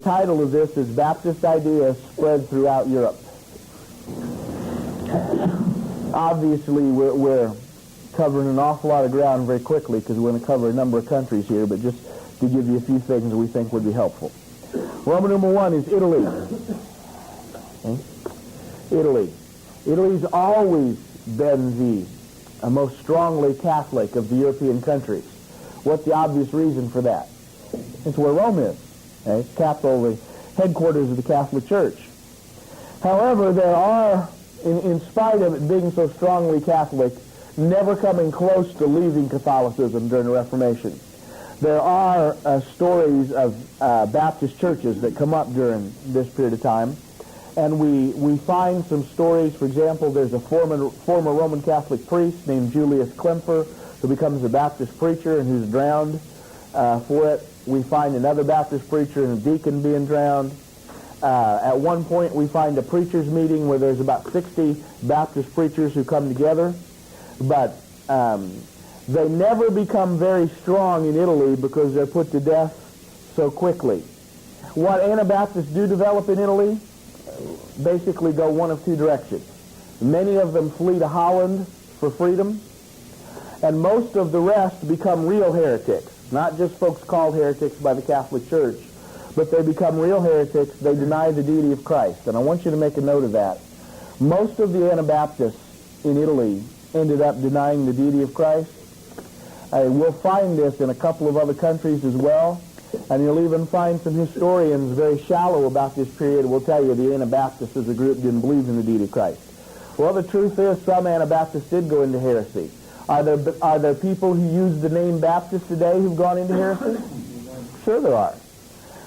title of this is Baptist Ideas Spread Throughout Europe. Obviously, we're covering an awful lot of ground very quickly because we're going to cover a number of countries here, but just to give you a few things we think would be helpful. Roman numeral 1 is Italy. Okay? Italy. Italy's always been the most strongly Catholic of the European countries. What's the obvious reason for that? It's where Rome is. Okay? It's capital, the headquarters of the Catholic Church. However, there are, in spite of it being so strongly Catholic, never coming close to leaving Catholicism during the Reformation. There are stories of Baptist churches that come up during this period of time, and we find some stories. For example, there's a former Roman Catholic priest named Julius Klemper who becomes a Baptist preacher and who's drowned for it. We find another Baptist preacher and a deacon being drowned. At one point, we find a preachers' meeting where there's about 60 Baptist preachers who come together, but they never become very strong in Italy because they're put to death so quickly. What Anabaptists do develop in Italy basically go one of two directions. Many of them flee to Holland for freedom, and most of the rest become real heretics. Not just folks called heretics by the Catholic Church, but they become real heretics. They deny the deity of Christ. And I want you to make a note of that. Most of the Anabaptists in Italy ended up denying the deity of Christ. We'll find this in a couple of other countries as well, and you'll even find some historians very shallow about this period will tell you the Anabaptists as a group didn't believe in the deity of Christ. Well, the truth is some Anabaptists did go into heresy. Are there people who use the name Baptist today who've gone into heresy? Sure there are.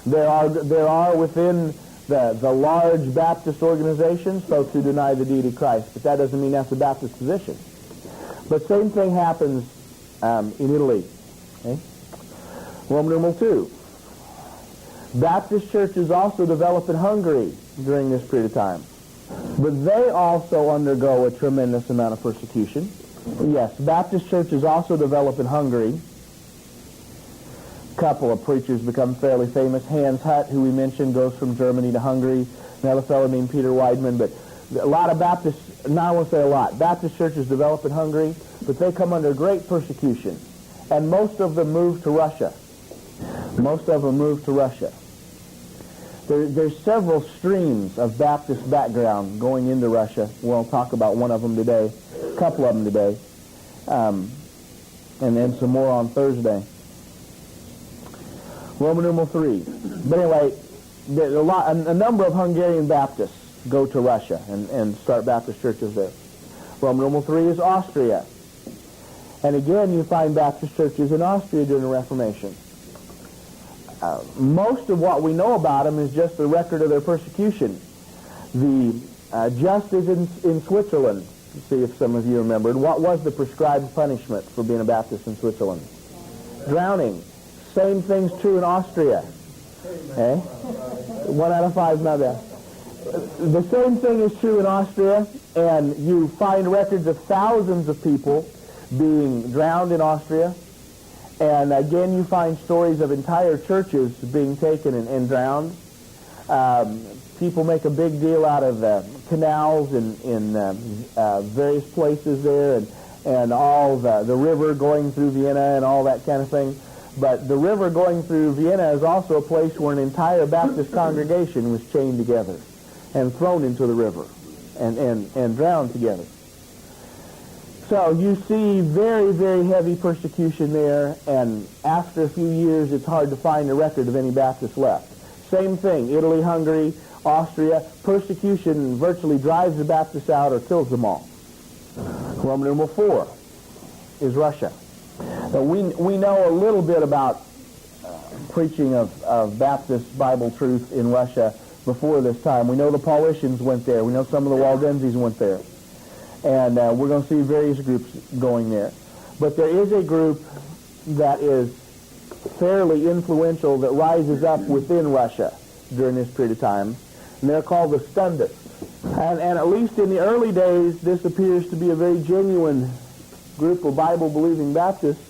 There are within the large Baptist organizations folks who deny the deity of Christ, but that doesn't mean that's a Baptist position. But same thing happens in Italy. Okay? Roman numeral 2. Baptist churches also develop in Hungary during this period of time. But they also undergo a tremendous amount of persecution. Yes, Baptist churches also develop in Hungary. A couple of preachers become fairly famous. Hans Hut, who we mentioned, goes from Germany to Hungary. Another fellow named Peter Weidman. But a lot of Baptists, now I won't say a lot, Baptist churches develop in Hungary, but they come under great persecution. And most of them move to Russia. Most of them move to Russia. There's several streams of Baptist background going into Russia. We'll talk about one of them today, a couple of them today, and then some more on Thursday. Roman numeral 3. But anyway, a number of Hungarian Baptists go to Russia and start Baptist churches there. Roman numeral 3 is Austria. And again, you find Baptist churches in Austria during the Reformation. Most of what we know about them is just the record of their persecution. Just as in Switzerland, let's see if some of you remembered, what was the prescribed punishment for being a Baptist in Switzerland? Drowning. Same thing's true in Austria. Okay? 1 out of 5 not there. The same thing is true in Austria, and you find records of thousands of people being drowned in Austria. And again, you find stories of entire churches being taken and drowned. People make a big deal out of canals in various places there, and all the river going through Vienna and all that kind of thing. But the river going through Vienna is also a place where an entire Baptist congregation was chained together and thrown into the river and drowned together. So you see very, very heavy persecution there, and after a few years it's hard to find a record of any Baptists left. Same thing, Italy, Hungary, Austria, persecution virtually drives the Baptists out or kills them all. Roman numeral 4 is Russia. Now we know a little bit about preaching of Baptist Bible truth in Russia before this time. We know the Paulicians went there. We know some of the Waldenses went there. And we're going to see various groups going there. But there is a group that is fairly influential that rises up within Russia during this period of time, and they're called the Stundists. And at least in the early days, this appears to be a very genuine group of Bible-believing Baptists,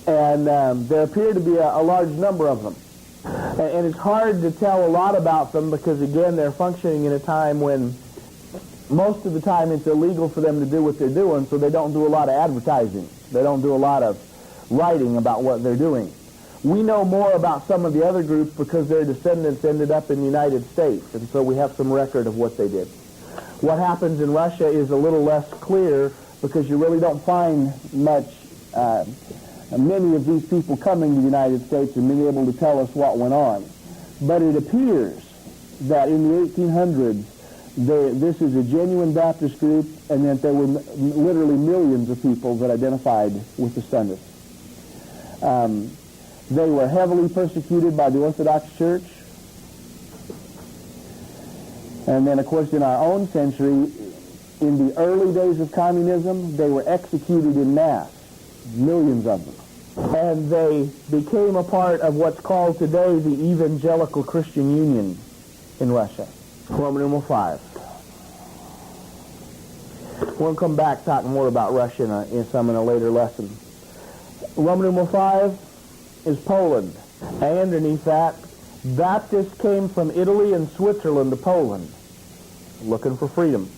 and there appear to be a large number of them. And it's hard to tell a lot about them because, again, they're functioning in a time when most of the time it's illegal for them to do what they're doing, so they don't do a lot of advertising. They don't do a lot of writing about what they're doing. We know more about some of the other groups because their descendants ended up in the United States, and so we have some record of what they did. What happens in Russia is a little less clear because you really don't find many of these people coming to the United States and being able to tell us what went on. But it appears that in the 1800s, this is a genuine Baptist group, and that there were literally millions of people that identified with the Stundists. They were heavily persecuted by the Orthodox Church. And then, of course, in our own century, in the early days of communism, they were executed in mass, millions of them. And they became a part of what's called today the Evangelical Christian Union in Russia. Roman numeral 5. We'll come back talking more about Russia in a later lesson. Roman numeral 5 is Poland. And underneath that, Baptists came from Italy and Switzerland to Poland, looking for freedom.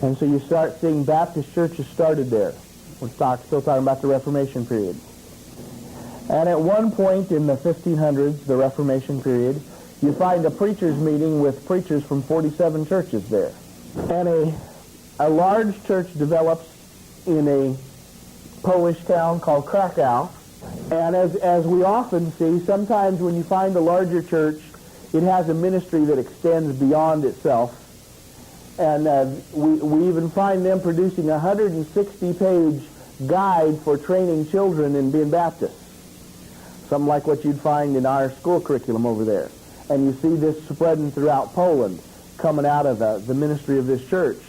And so you start seeing Baptist churches started there. We're still talking about the Reformation period. And at one point in the 1500s, the Reformation period, you find a preacher's meeting with preachers from 47 churches there. And a large church develops in a Polish town called Krakow. And as we often see, sometimes when you find a larger church, it has a ministry that extends beyond itself. And we even find them producing a 160-page guide for training children in being Baptist. Something like what you'd find in our school curriculum over there. And you see this spreading throughout Poland, coming out of the ministry of this church.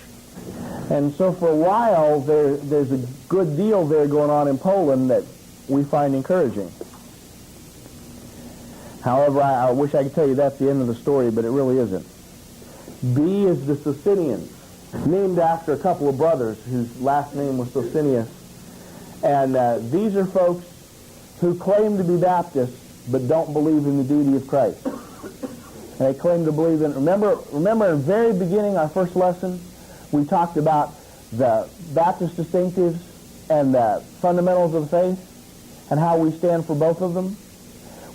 And so for a while, there's a good deal there going on in Poland that we find encouraging. However, I wish I could tell you that's the end of the story, but it really isn't. B is the Socinians, named after a couple of brothers whose last name was Socinius. And these are folks who claim to be Baptists but don't believe in the deity of Christ. And they claim to believe in... Remember in the very beginning, our first lesson, we talked about the Baptist distinctives and the fundamentals of the faith and how we stand for both of them.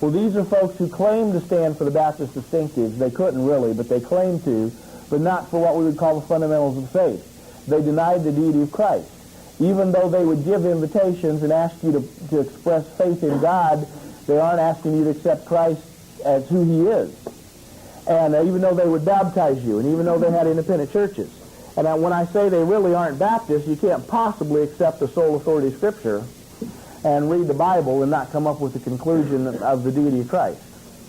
Well, these are folks who claim to stand for the Baptist distinctives. They couldn't really, but they claim to, but not for what we would call the fundamentals of the faith. They denied the deity of Christ. Even though they would give invitations and ask you to express faith in God, they aren't asking you to accept Christ as who he is. And even though they would baptize you, and even though they had independent churches. And when I say they really aren't Baptists, you can't possibly accept the sole authority of Scripture and read the Bible and not come up with the conclusion of the deity of Christ.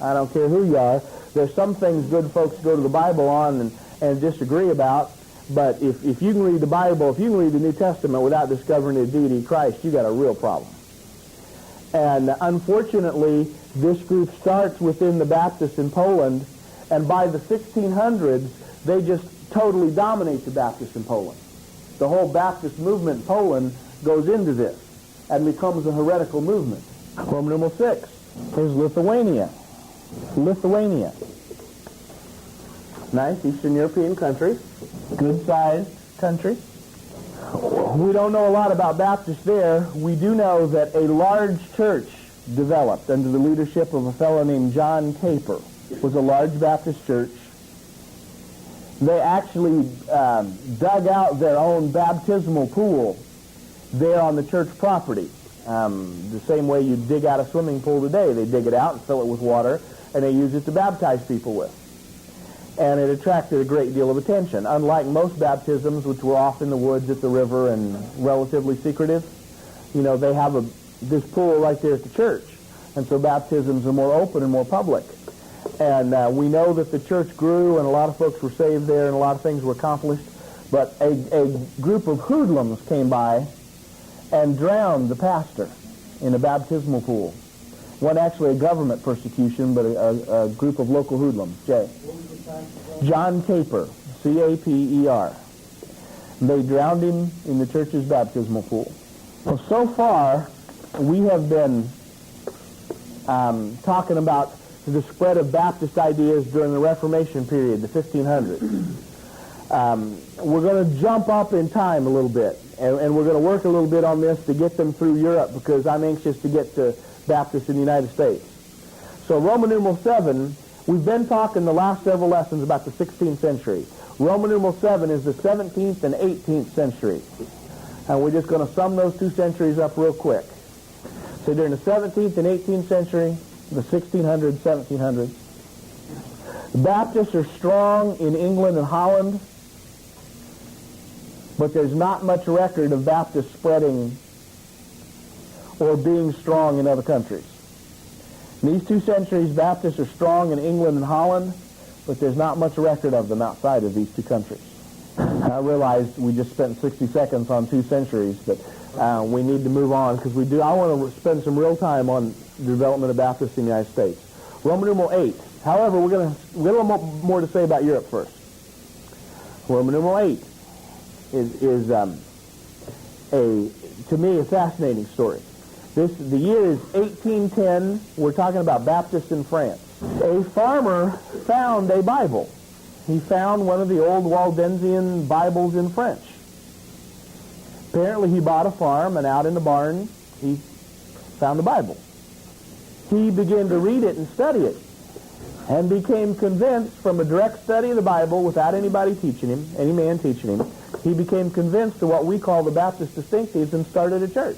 I don't care who you are. There's some things good folks go to the Bible on and disagree about, but if you can read the Bible, if you can read the New Testament without discovering the deity of Christ, you got a real problem. And unfortunately, this group starts within the Baptists in Poland, and by the 1600s, they just totally dominate the Baptists in Poland. The whole Baptist movement in Poland goes into this and becomes a heretical movement. Roman numeral 6 is Lithuania. Lithuania. Nice Eastern European country. Good-sized country. We don't know a lot about Baptists there. We do know that a large church developed under the leadership of a fellow named John Taper. It was a large Baptist church. They actually dug out their own baptismal pool there on the church property. The same way you dig out a swimming pool today. They dig it out and fill it with water, and they use it to baptize people with. And it attracted a great deal of attention. Unlike most baptisms, which were off in the woods at the river and relatively secretive, they have this pool right there at the church. And so baptisms are more open and more public. And we know that the church grew and a lot of folks were saved there and a lot of things were accomplished. But a group of hoodlums came by and drowned the pastor in a baptismal pool. Wasn't actually a government persecution, but a group of local hoodlums. Jay. John Taper, C-A-P-E-R. They drowned him in the church's baptismal pool. Well, so far, we have been talking about the spread of Baptist ideas during the Reformation period, the 1500s. We're going to jump up in time a little bit, and we're going to work a little bit on this to get them through Europe, because I'm anxious to get to Baptists in the United States. So Roman numeral 7, we've been talking the last several lessons about the 16th century. Roman numeral 7 is the 17th and 18th century. And we're just going to sum those two centuries up real quick. So during the 17th and 18th century, the 1600s, 1700s, the Baptists are strong in England and Holland, but there's not much record of Baptists spreading or being strong in other countries. In these 2 centuries, Baptists are strong in England and Holland, but there's not much record of them outside of these 2 countries. I realized we just spent 60 seconds on 2 centuries, but we need to move on, because I want to spend some real time on the development of Baptists in the United States. Roman numeral 8. However, we're going to have a little more to say about Europe first. Roman numeral 8 is to me, a fascinating story. The year is 1810. We're talking about Baptists in France. A farmer found a Bible. He found one of the old Waldensian Bibles in French. Apparently he bought a farm, and out in the barn he found a Bible. He began to read it and study it, and became convinced from a direct study of the Bible without anybody teaching him, any man teaching him. He became convinced of what we call the Baptist distinctives and started a church.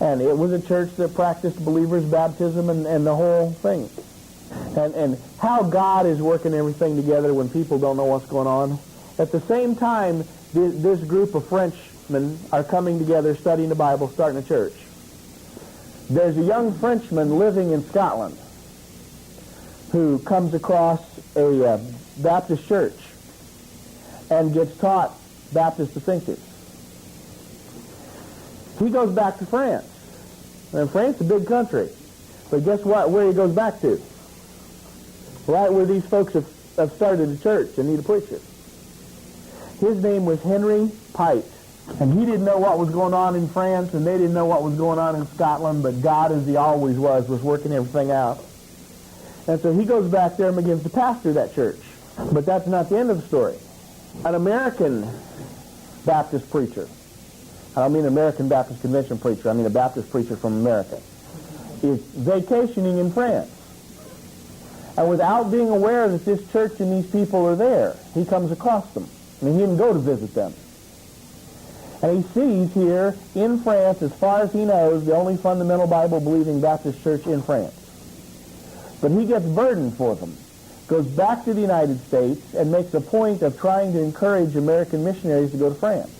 And it was a church that practiced believers' baptism and the whole thing. And how God is working everything together when people don't know what's going on. At the same time, this group of Frenchmen are coming together, studying the Bible, starting a church. There's a young Frenchman living in Scotland who comes across a Baptist church and gets taught Baptist distinctives. He goes back to France. And France is a big country. But guess what? Where he goes back to? Right where these folks have started a church and need a preacher. His name was Henry Pite. And he didn't know what was going on in France, and they didn't know what was going on in Scotland, but God, as he always was working everything out. And so he goes back there and begins to pastor that church. But that's not the end of the story. An American Baptist preacher, I don't mean an American Baptist Convention preacher, I mean a Baptist preacher from America, is vacationing in France. And without being aware that this church and these people are there, he comes across them. I mean, he didn't go to visit them. And he sees here in France, as far as he knows, the only fundamental Bible-believing Baptist church in France. But he gets burdened for them, goes back to the United States, and makes a point of trying to encourage American missionaries to go to France.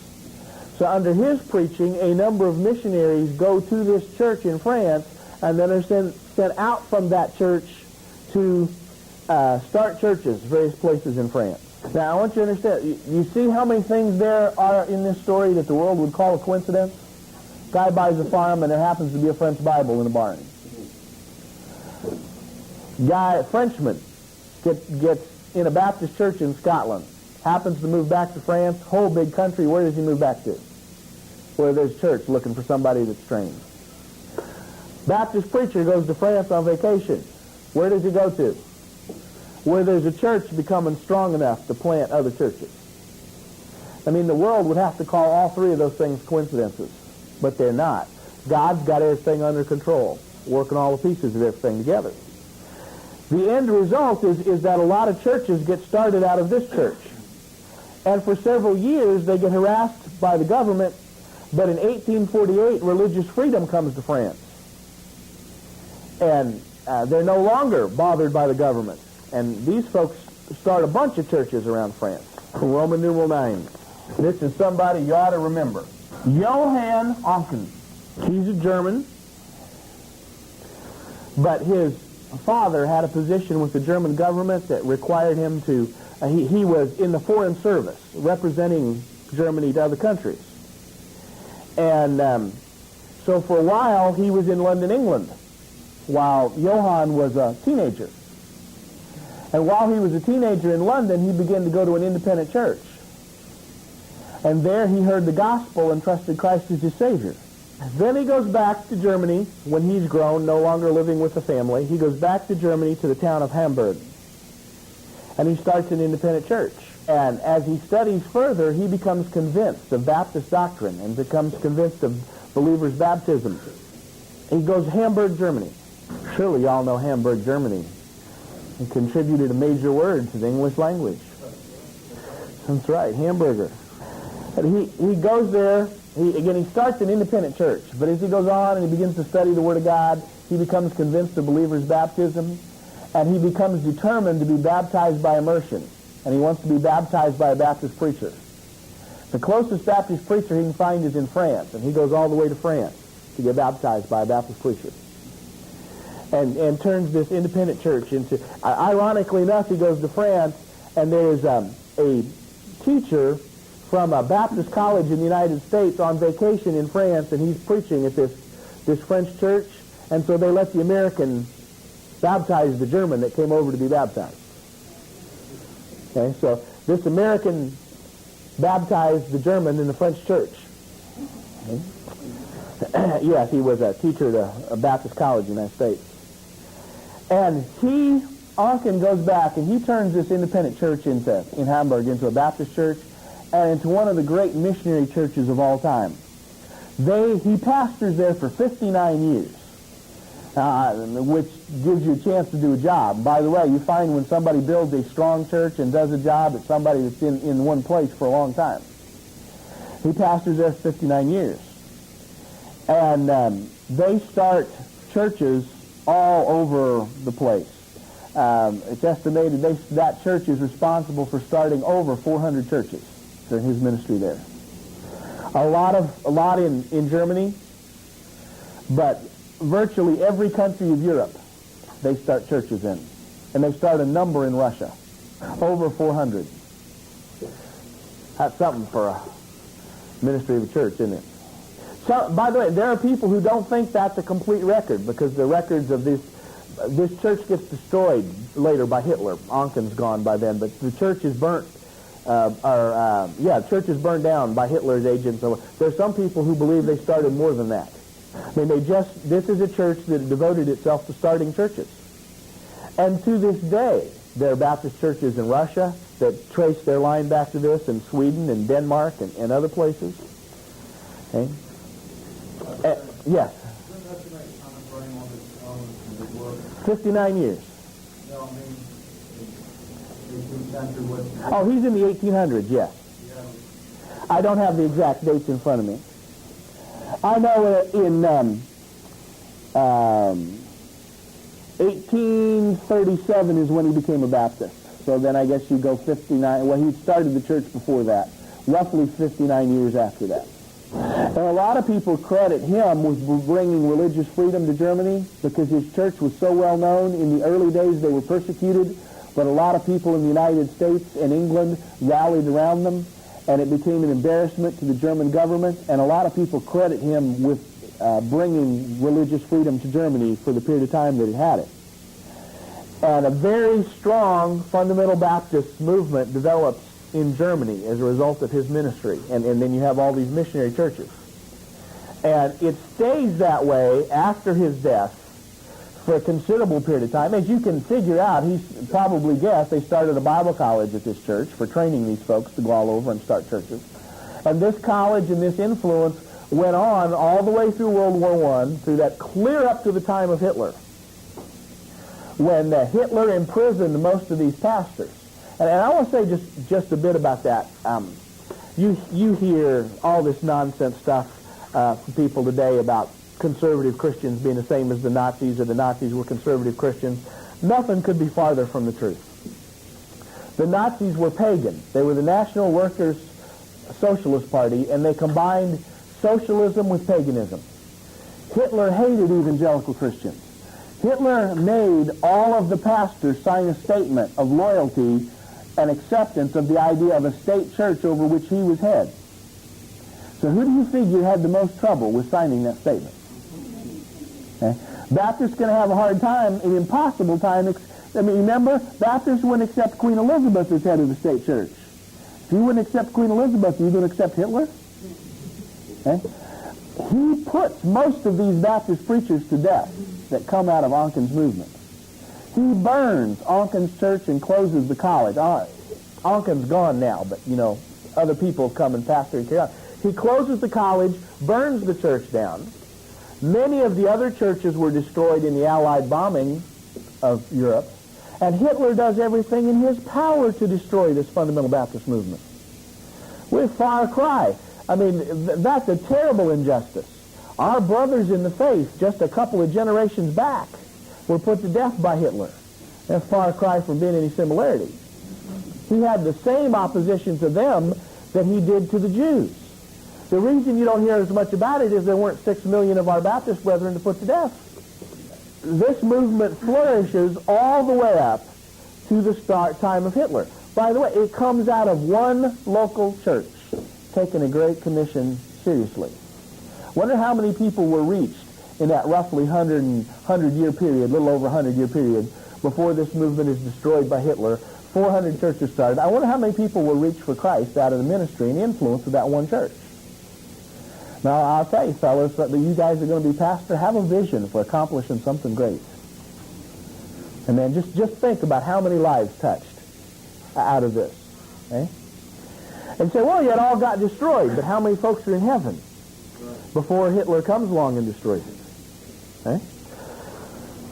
So under his preaching, a number of missionaries go to this church in France, and then are sent out from that church to start churches, various places in France. Now, I want you to understand, you see how many things there are in this story that the world would call a coincidence? Guy buys a farm, and there happens to be a French Bible in a barn. Frenchman gets in a Baptist church in Scotland, happens to move back to France, whole big country. Where does he move back to? Where there's church, looking for somebody that's trained. Baptist preacher goes to France on vacation. Where does he go to? Where there's a church becoming strong enough to plant other churches. I mean, the world would have to call all 3 of those things coincidences, but they're not. God's got everything under control, working all the pieces of everything together. The end result is that a lot of churches get started out of this church. And for several years, they get harassed by the government, but in 1848, religious freedom comes to France. And they're no longer bothered by the government. And these folks start a bunch of churches around France. Roman numeral 9. This is somebody you ought to remember. Johann Oncken. He's a German, but his father had a position with the German government that required him to, he was in the foreign service, representing Germany to other countries. And so for a while, he was in London, England, while Johann was a teenager. And while he was a teenager in London, he began to go to an independent church. And there he heard the gospel and trusted Christ as his Savior. Then he goes back to Germany when he's grown, no longer living with the family. He goes back to Germany to the town of Hamburg. And he starts an independent church. And as he studies further, he becomes convinced of Baptist doctrine and becomes convinced of believers' baptism. He goes to Hamburg, Germany. Surely y'all know Hamburg, Germany. He contributed a major word to the English language. That's right, hamburger. And he goes there. He starts an independent church. But as he goes on and he begins to study the Word of God, he becomes convinced of believers' baptism. And he becomes determined to be baptized by immersion. And he wants to be baptized by a Baptist preacher. The closest Baptist preacher he can find is in France. And he goes all the way to France to get baptized by a Baptist preacher. And turns this independent church into... ironically enough, he goes to France, and there's a teacher from a Baptist college in the United States on vacation in France, and he's preaching at this French church, and so they let the American baptize the German that came over to be baptized. Okay, so this American baptized the German in the French church. Okay. Yes, he was a teacher at a Baptist college in the United States. And Onken goes back and he turns this independent church in Hamburg into a Baptist church and into one of the great missionary churches of all time. He pastors there for 59 years, which gives you a chance to do a job. By the way, you find when somebody builds a strong church and does a job, it's somebody that's in one place for a long time. He pastors there for 59 years. And they start churches all over the place. It's estimated that church is responsible for starting over 400 churches during his ministry there. A lot in Germany, but virtually every country of Europe they start churches in. And they start a number in Russia. Over 400. That's something for a ministry of a church, isn't it? So, by the way, there are people who don't think that's a complete record because the records of this church gets destroyed later by Hitler. Onken's gone by then, but the church is burnt. The church is burned down by Hitler's agents. So there's some people who believe they started more than that. I mean, this is a church that devoted itself to starting churches. And to this day, there are Baptist churches in Russia that trace their line back to this, in Sweden and Denmark and other places. Okay? Yes. 59 years. Oh, he's in the 1800s, yes. I don't have the exact dates in front of me. I know in 1837 is when he became a Baptist. So then I guess you go 59. Well, he started the church before that, roughly 59 years after that. And a lot of people credit him with bringing religious freedom to Germany because his church was so well known. In the early days, they were persecuted, but a lot of people in the United States and England rallied around them, and it became an embarrassment to the German government, and a lot of people credit him with bringing religious freedom to Germany for the period of time that it had it. And a very strong fundamental Baptist movement develops in Germany as a result of his ministry. And then you have all these missionary churches. And it stays that way after his death for a considerable period of time. As you can figure out, he's probably guessed they started a Bible college at this church for training these folks to go all over and start churches. And this college and this influence went on all the way through World War I, through that clear up to the time of Hitler, when Hitler imprisoned most of these pastors. And I want to say just a bit about that. You hear all this nonsense stuff from people today about conservative Christians being the same as the Nazis, or the Nazis were conservative Christians. Nothing could be farther from the truth. The Nazis were pagan. They were the National Workers' Socialist Party, and they combined socialism with paganism. Hitler hated evangelical Christians. Hitler made all of the pastors sign a statement of loyalty and acceptance of the idea of a state church over which he was head. So who do you figure had the most trouble with signing that statement? Okay. Baptists going to have a hard time, an impossible time. Remember, Baptists wouldn't accept Queen Elizabeth as head of the state church. If you wouldn't accept Queen Elizabeth, are you going to accept Hitler? Okay. he puts most of these Baptist preachers to death that come out of Onken's movement. He burns Onken's church and closes the college. Onken's gone now, but, other people have come and pastor and carry on. He closes the college, burns the church down. Many of the other churches were destroyed in the Allied bombing of Europe, and Hitler does everything in his power to destroy this fundamental Baptist movement. We're far cry. I mean, that's a terrible injustice. Our brothers in the faith, just a couple of generations back, were put to death by Hitler. That's far cry from being any similarity. He had the same opposition to them that he did to the Jews. The reason you don't hear as much about it is there weren't 6 million of our Baptist brethren to put to death. This movement flourishes all the way up to the start time of Hitler. By the way, it comes out of one local church taking a Great Commission seriously. Wonder how many people were reached in that roughly 100-year period, a little over 100-year period, before this movement is destroyed by Hitler. 400 churches started. I wonder how many people were reached for Christ out of the ministry and influence of that one church. Now, I'll tell you, fellas, that you guys are going to be pastor, have a vision for accomplishing something great. And then just think about how many lives touched out of this. Eh? And say, well, yet all got destroyed, but how many folks are in heaven before Hitler comes along and destroys it? Eh?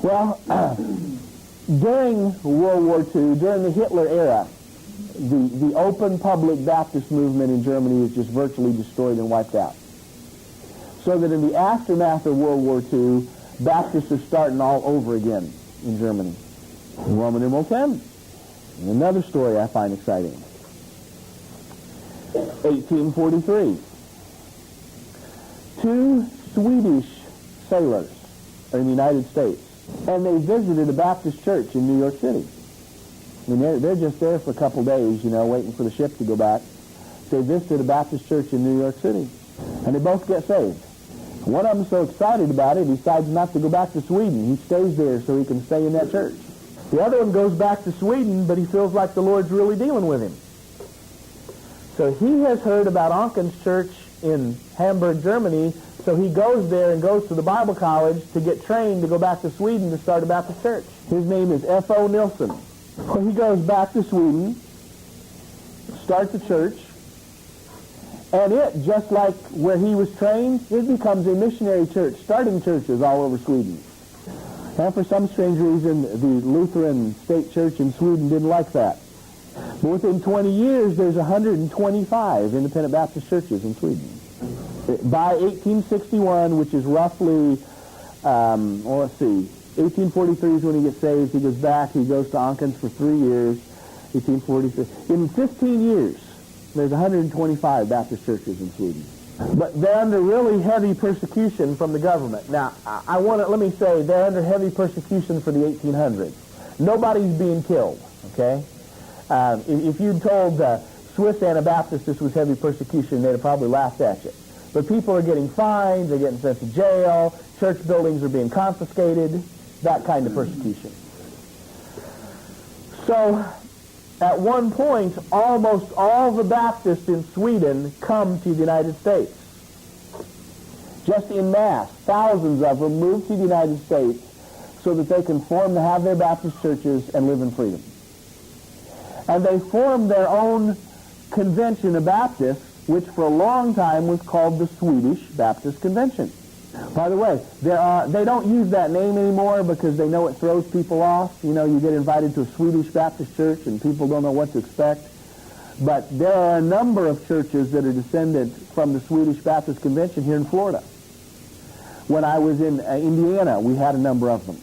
Well, during World War II, during the Hitler era, the open public Baptist movement in Germany is just virtually destroyed and wiped out. So that in the aftermath of World War II, Baptists are starting all over again in Germany. Roman numeral 10. Another story I find exciting. 1843. 2 Swedish sailors are in the United States, and they visited a Baptist church in New York City. I mean, they're just there for a couple days, waiting for the ship to go back. They visited a Baptist church in New York City, and they both get saved. One of them so excited about it, he decides not to go back to Sweden. He stays there so he can stay in that church. The other one goes back to Sweden, but he feels like the Lord's really dealing with him. So he has heard about Onken's church in Hamburg, Germany, so he goes there and goes to the Bible college to get trained to go back to Sweden to start a Baptist church. His name is F.O. Nilsson. Well, he goes back to Sweden, starts a church, and it, just like where he was trained, it becomes a missionary church, starting churches all over Sweden. And for some strange reason, the Lutheran state church in Sweden didn't like that. But within 20 years, there's 125 independent Baptist churches in Sweden. By 1861, which is roughly, 1843 is when he gets saved. He goes back, he goes to Onken's for 3 years, 1843. In 15 years, there's 125 Baptist churches in Sweden. But they're under really heavy persecution from the government. Now, let me say, they're under heavy persecution for the 1800s. Nobody's being killed, okay? If you'd told Swiss Anabaptists this was heavy persecution, they'd have probably laughed at you. But people are getting fined, they're getting sent to jail, church buildings are being confiscated, that kind of persecution. So, at one point, almost all the Baptists in Sweden come to the United States. Just in mass, thousands of them move to the United States so that they can have their Baptist churches and live in freedom. And they form their own convention of Baptists, which for a long time was called the Swedish Baptist Convention. By the way, they don't use that name anymore because they know it throws people off. You get invited to a Swedish Baptist church and people don't know what to expect. But there are a number of churches that are descended from the Swedish Baptist Convention here in Florida. When I was in Indiana, we had a number of them.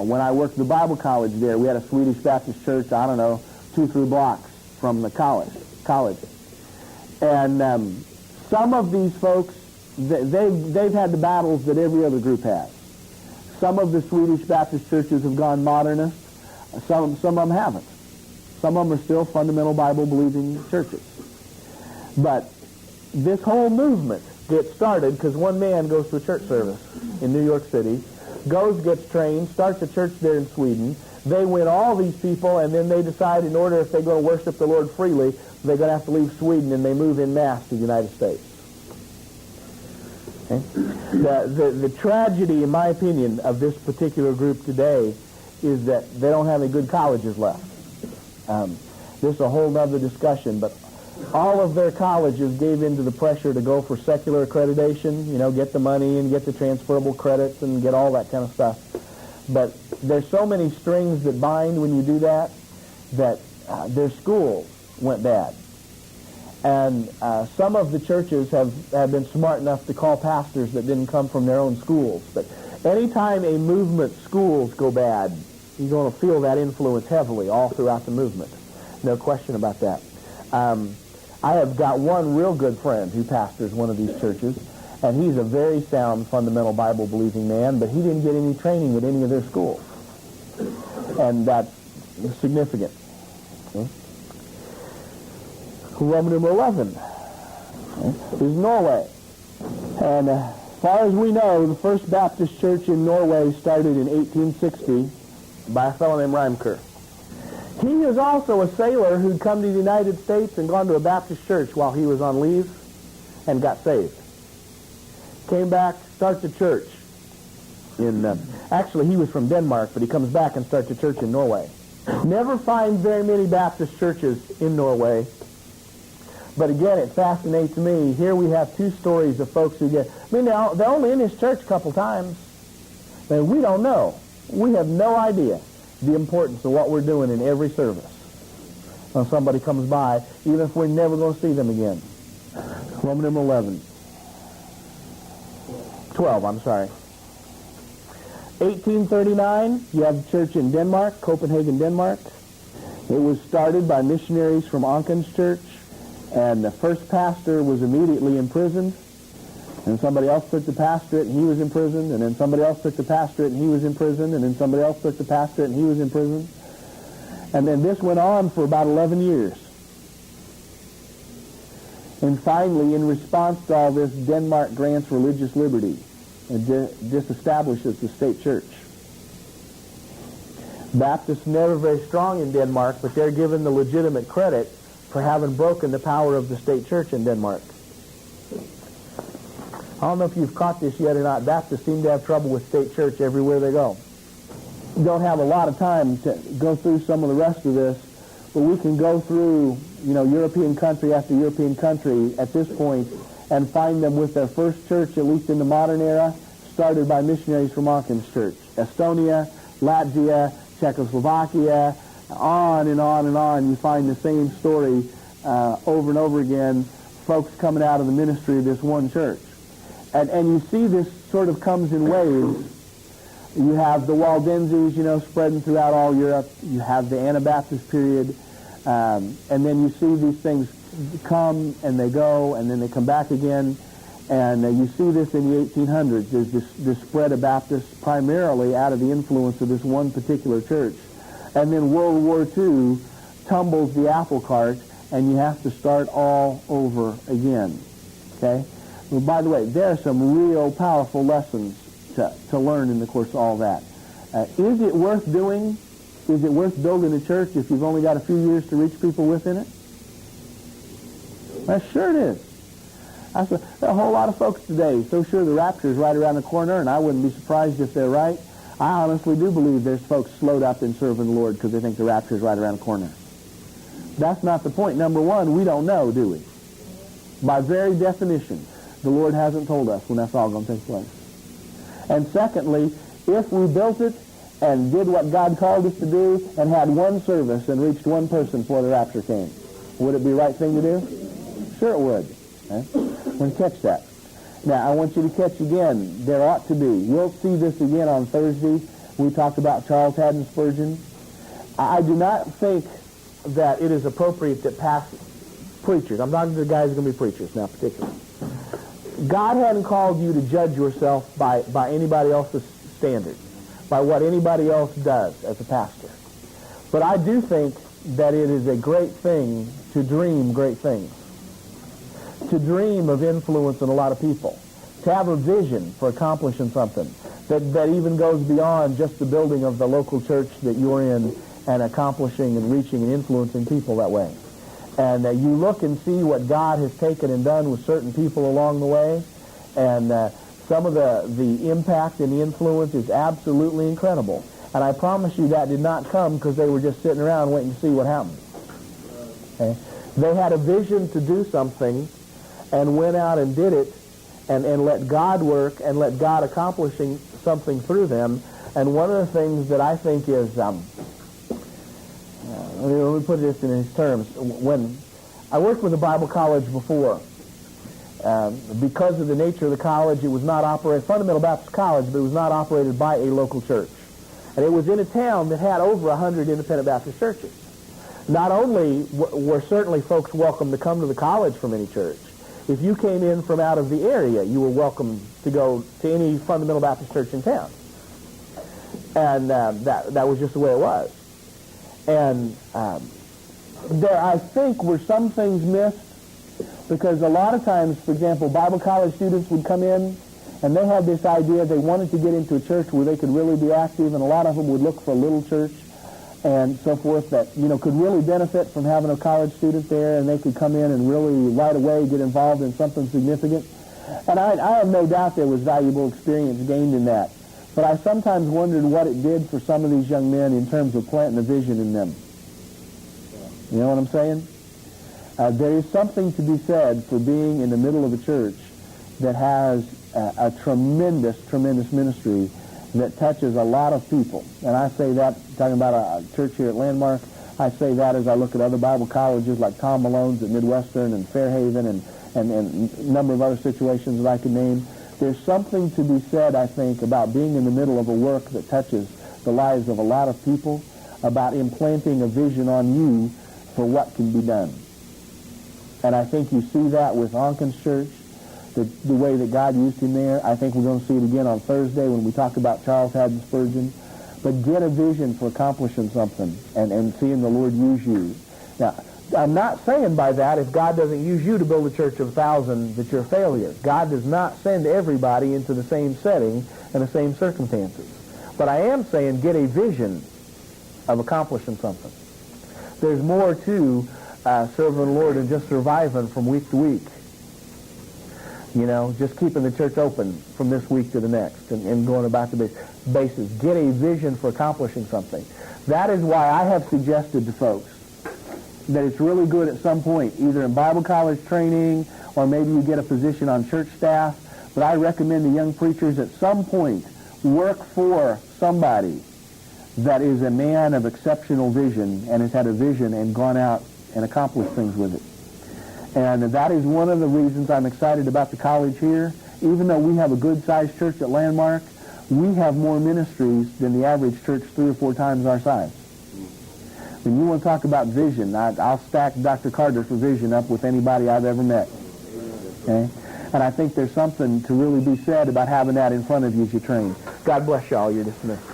When I worked at the Bible college there, we had a Swedish Baptist church, 2-3 blocks from the college. And some of these folks, they've had the battles that every other group has. Some of the Swedish Baptist churches have gone modernist. Some of them haven't. Some of them are still fundamental Bible-believing churches. But this whole movement gets started because one man goes to a church service in New York City, gets trained, starts a church there in Sweden. They win all these people, and then they decide in order, if they're going to worship the Lord freely, they're going to have to leave Sweden, and they move en masse to the United States. Okay? The tragedy, in my opinion, of this particular group today is that they don't have any good colleges left. This is a whole other discussion, but all of their colleges gave into the pressure to go for secular accreditation, get the money and get the transferable credits and get all that kind of stuff. But there's so many strings that bind when you do that their schools went bad. And some of the churches have been smart enough to call pastors that didn't come from their own schools. But anytime a movement schools go bad, you're going to feel that influence heavily all throughout the movement. No question about that. I have got one real good friend who pastors one of these churches, and he's a very sound, fundamental Bible-believing man, but he didn't get any training at any of their schools. And that's significant. Okay. Roman numeral 11 is Norway. And as far as we know, the First Baptist Church in Norway started in 1860 by a fellow named Reimker. He was also a sailor who'd come to the United States and gone to a Baptist church while he was on leave and got saved. Came back, starts a church. Actually, he was from Denmark, but he comes back and starts a church in Norway. Never find very many Baptist churches in Norway. But again, it fascinates me. Here we have two stories of folks who they're only in this church a couple times. And we don't know. We have no idea the importance of what we're doing in every service. When somebody comes by, even if we're never going to see them again. Roman numeral 12, I'm sorry. 1839, you have the church in Denmark, Copenhagen, Denmark. It was started by missionaries from Onken's church, and the first pastor was immediately imprisoned, and somebody else took the pastorate and he was imprisoned, and then somebody else took the pastorate and he was imprisoned, and then somebody else took the pastorate and he was imprisoned. And then this went on for about 11 years. And finally, in response to all this, Denmark grants religious liberty and disestablishes the state church. Baptists never very strong in Denmark, but they're given the legitimate credit for having broken the power of the state church in Denmark. I don't know if you've caught this yet or not. Baptists seem to have trouble with state church everywhere they go. We don't have a lot of time to go through some of the rest of this, but we can go through, European country after European country at this point and find them with their first church, at least in the modern era, started by missionaries from Onken's church. Estonia, Latvia, Czechoslovakia, on and on and on. You find the same story over and over again, folks coming out of the ministry of this one church. And you see this sort of comes in waves. You have the Waldenses, spreading throughout all Europe. You have the Anabaptist period. And then you see these things come and they go and then they come back again. And you see this in the 1800s. There's this spread of Baptists primarily out of the influence of this one particular church. And then World War II tumbles the apple cart and you have to start all over again. Okay? Well, by the way, there are some real powerful lessons to learn in the course of all that. Is it worth doing? Is it worth building a church if you've only got a few years to reach people within it? Well, sure it is. There are a whole lot of folks today so sure the rapture is right around the corner, and I wouldn't be surprised if they're right. I honestly do believe there's folks slowed up in serving the Lord because they think the rapture is right around the corner. That's not the point. Number one, we don't know, do we? By very definition, the Lord hasn't told us when that's all going to take place. And secondly, if we built it and did what God called us to do and had one service and reached one person before the rapture came, would it be the right thing to do? Sure it would. Okay? We're going to catch that. Now, I want you to catch again, there ought to be. We'll see this again on Thursday. We talked about Charles Haddon Spurgeon. I do not think that it is appropriate that past preachers, I'm talking to the guys who are going to be preachers now particularly, God hadn't called you to judge yourself by anybody else's standards, by what anybody else does as a pastor. But I do think that it is a great thing to dream great things, to dream of influencing a lot of people, to have a vision for accomplishing something that even goes beyond just the building of the local church that you're in and accomplishing and reaching and influencing people that way. And you look and see what God has taken and done with certain people along the way, and some of the impact and the influence is absolutely incredible. And I promise you that did not come because they were just sitting around waiting to see what happened. Okay? They had a vision to do something and went out and did it and let God work and let God accomplishing something through them. And one of the things that I think is, let me put this in these terms. When I worked with a Bible college before, because of the nature of the college, it was not operated, Fundamental Baptist College, but it was not operated by a local church. And it was in a town that had over 100 independent Baptist churches. Not only were certainly folks welcome to come to the college from any church, if you came in from out of the area, you were welcome to go to any Fundamental Baptist church in town. And that was just the way it was. And there, I think, were some things missed, because a lot of times, for example, Bible college students would come in and they had this idea they wanted to get into a church where they could really be active, and a lot of them would look for a little church and so forth that, could really benefit from having a college student there, and they could come in and really right away get involved in something significant. And I have no doubt there was valuable experience gained in that. But I sometimes wondered what it did for some of these young men in terms of planting a vision in them. You know what I'm saying? There is something to be said for being in the middle of a church that has a tremendous, tremendous ministry that touches a lot of people. And I say that, talking about a church here at Landmark, I say that as I look at other Bible colleges like Tom Malone's at Midwestern and Fairhaven and a number of other situations that I could name. There's something to be said, I think, about being in the middle of a work that touches the lives of a lot of people, about implanting a vision on you for what can be done. And I think you see that with Onken's church, the way that God used him there. I think we're going to see it again on Thursday when we talk about Charles Haddon Spurgeon. But get a vision for accomplishing something and seeing the Lord use you. Now, I'm not saying by that if God doesn't use you to build a church of 1,000 that you're a failure. God does not send everybody into the same setting and the same circumstances. But I am saying get a vision of accomplishing something. There's more to serving the Lord than just surviving from week to week. Just keeping the church open from this week to the next and going about the basis. Get a vision for accomplishing something. That is why I have suggested to folks that it's really good at some point, either in Bible college training or maybe you get a position on church staff, but I recommend the young preachers at some point work for somebody that is a man of exceptional vision and has had a vision and gone out and accomplished things with it. And that is one of the reasons I'm excited about the college here. Even though we have a good-sized church at Landmark, we have more ministries than the average church 3 or 4 times our size. When you want to talk about vision, I'll stack Dr. Carter for vision up with anybody I've ever met. Okay? And I think there's something to really be said about having that in front of you as you train. God bless you all. You're dismissed.